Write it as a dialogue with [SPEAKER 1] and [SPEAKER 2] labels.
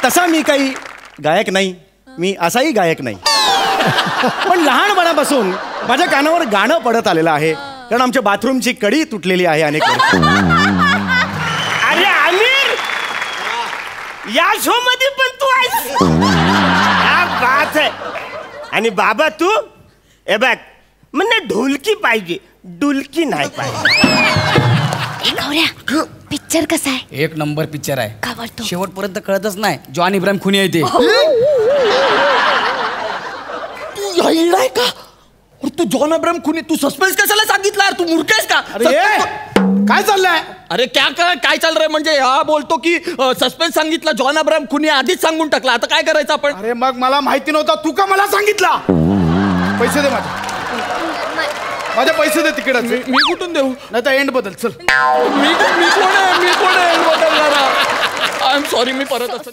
[SPEAKER 1] तसा मी काही गायक नाही, मी असाही गायक नाही. पण लहानपणापासून माझ्या कानावर गाणं पडत आलेलं आहे, कारण आमच्या बाथरूमची कडी तुटलेली आहे अनेक वर्ष.
[SPEAKER 2] अरे आमिर, या शो मध्ये पण तू आहेस. क्या बात है. आणि बाबा तू ए बघ, म्हणजे ढोलकी पाहिजे, डुलकी नाही पाहिजे.
[SPEAKER 3] पिक्चर कसा आहे?
[SPEAKER 4] एक नंबर पिक्चर आहे.
[SPEAKER 3] का बोलतो?
[SPEAKER 4] शेवटपर्यंत कळतच नाही जॉन इब्राहिम खुनी आहे ते.
[SPEAKER 5] तू येणार का? तू जॉन अब्राहम खुनी, तू सस्पेन्स कशाला सांगितला? तू मूर्खेस का?
[SPEAKER 1] अरे काय चाललंय?
[SPEAKER 5] अरे काय चाल रहा म्हणजे हा बोलतो की सस्पेन्स सांगितला, जॉन अब्राहम खुनी आधीच सांगून टाकला, आता काय करायचं आपण?
[SPEAKER 1] अरे मग मला माहिती नव्हता, तू का मला सांगितला? पैसे दे माझे पैसे दे तिकीटाचे.
[SPEAKER 5] मी कुठून देऊ?
[SPEAKER 1] नाही तर एंड बदल. चल
[SPEAKER 5] मी कोण आहे बदलणारा? आय एम सॉरी, मी परत असं